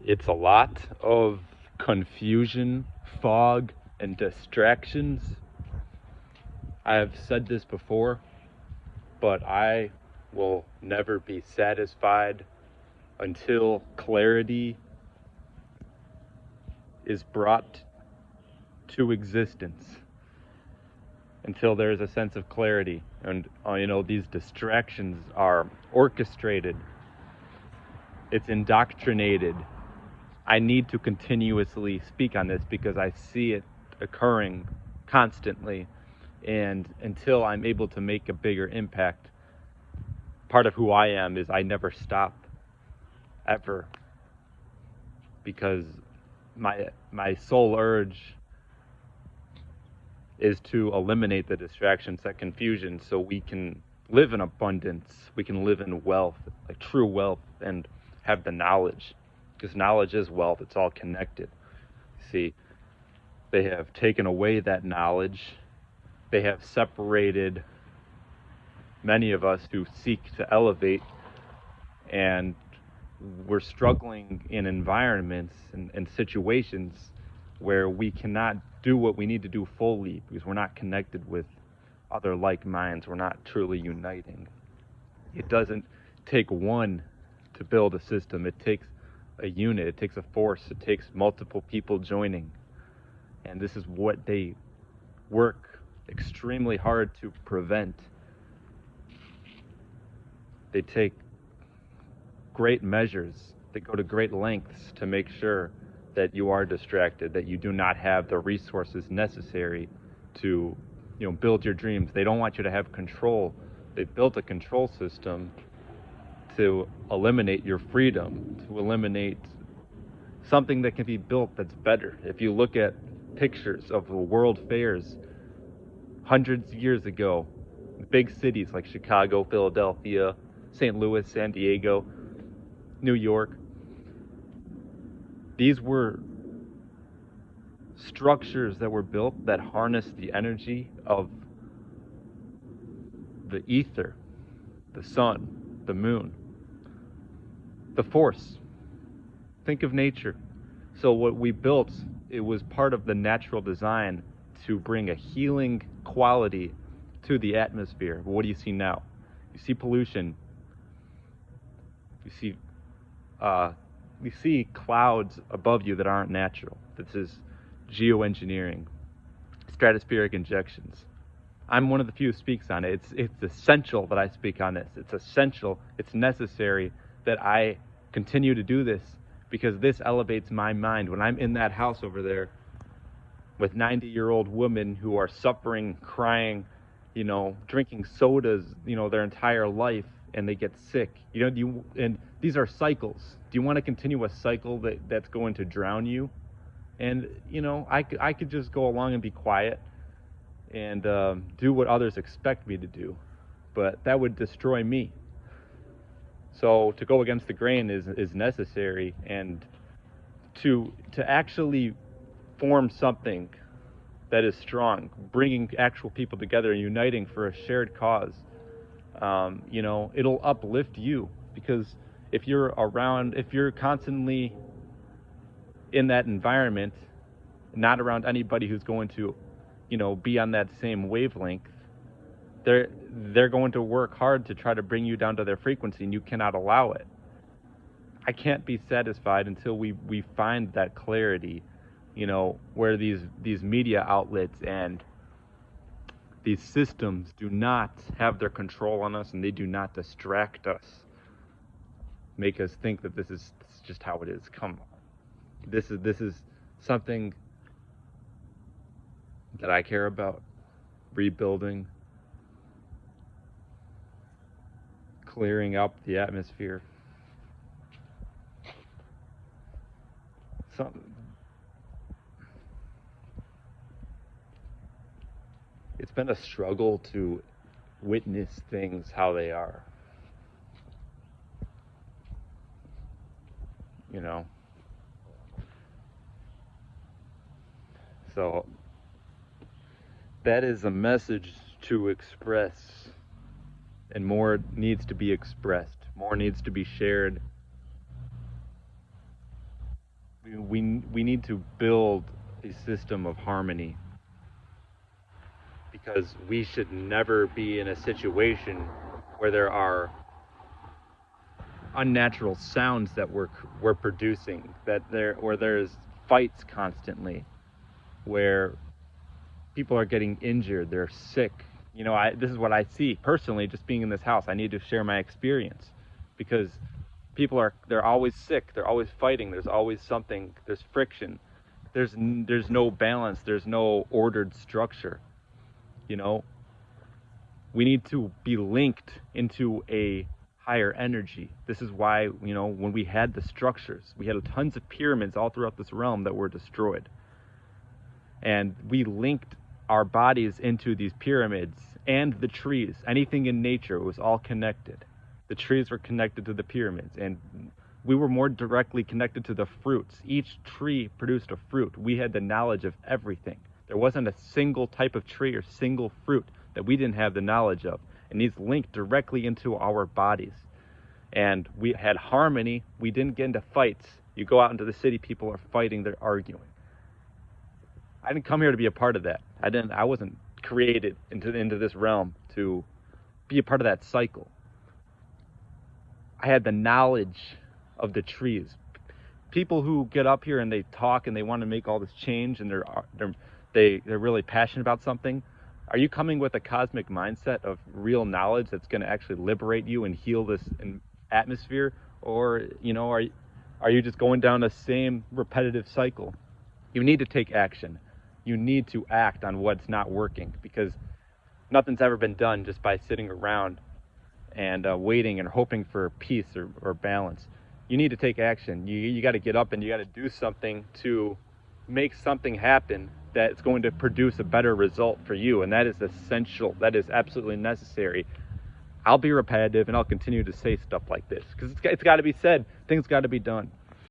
It's a lot of confusion, fog, and distractions. I have said this before, but I will never be satisfied until clarity is brought to existence. Until there's a sense of clarity. And, these distractions are orchestrated, it's indoctrinated. I need to continuously speak on this because I see it occurring constantly. And until I'm able to make a bigger impact, part of who I am is I never stop, ever. Because my sole urge is to eliminate the distractions, that confusion, so we can live in abundance, we can live in wealth, like true wealth, and have the knowledge. Because knowledge is wealth, it's all connected. See, they have taken away that knowledge. They have separated many of us who seek to elevate, and we're struggling in environments and situations where we cannot do what we need to do fully because we're not connected with other like minds. We're not truly uniting. It doesn't take one to build a system. It takes a unit. It takes a force. It takes multiple people joining. And this is what they work extremely hard to prevent. They take great measures. They go to great lengths to make sure that you are distracted, that you do not have the resources necessary to, build your dreams. They don't want you to have control. They built a control system to eliminate your freedom, to eliminate something that can be built that's better. If you look at pictures of the world fairs hundreds of years ago, big cities like Chicago, Philadelphia, St. Louis, San Diego, New York, these were structures that were built that harnessed the energy of the ether, the sun, the moon, the force. Think of nature. So what we built, it was part of the natural design to bring a healing quality to the atmosphere. But what do you see now? You see pollution. You see clouds above you that aren't natural. This is geoengineering, stratospheric injections. I'm one of the few who speaks on it. It's essential that I speak on this. It's essential, it's necessary that I continue to do this because this elevates my mind. When I'm in that house over there with 90-year-old women who are suffering, crying, drinking sodas, their entire life, and they get sick. And these are cycles. Do you want to continue a cycle that's going to drown you? And I could just go along and be quiet and do what others expect me to do, but that would destroy me. So to go against the grain is necessary, and to actually form something that is strong, bringing actual people together and uniting for a shared cause. It'll uplift you, because if you're constantly in that environment, not around anybody who's going to, be on that same wavelength, they're going to work hard to try to bring you down to their frequency, and you cannot allow it. I can't be satisfied until we find that clarity, where these media outlets and these systems do not have their control on us, and they do not distract us, make us think that this is just how it is. Come on. This is something that I care about. Rebuilding, clearing up the atmosphere. It's been a struggle to witness things how they are. So that is a message to express, and more needs to be expressed, more needs to be shared. we need to build a system of harmony, because we should never be in a situation where there are unnatural sounds that we're producing, that where there's fights constantly, where people are getting injured, they're sick. This is what I see personally, just being in this house. I need to share my experience, because they're always sick, they're always fighting, there's always something, there's friction, there's no balance, there's no ordered structure. We need to be linked into a higher energy. This is why, when we had the structures, we had tons of pyramids all throughout this realm that were destroyed. And we linked our bodies into these pyramids and the trees. Anything in nature was all connected. The trees were connected to the pyramids, and we were more directly connected to the fruits. Each tree produced a fruit. We had the knowledge of everything. There wasn't a single type of tree or single fruit that we didn't have the knowledge of. And these linked directly into our bodies. And we had harmony. We didn't get into fights. You go out into the city, people are fighting, they're arguing. I didn't come here to be a part of that. I wasn't created into this realm to be a part of that cycle. I had the knowledge of the trees. People who get up here and they talk and they want to make all this change, and they're really passionate about something. Are you coming with a cosmic mindset of real knowledge that's going to actually liberate you and heal this atmosphere? Or, are you just going down the same repetitive cycle? You need to take action. You need to act on what's not working, because nothing's ever been done just by sitting around and waiting and hoping for peace or balance. You need to take action. You got to get up and you got to do something to make something happen that's going to produce a better result for you. And that is essential. That is absolutely necessary. I'll be repetitive and I'll continue to say stuff like this because it's got to be said. Things got to be done.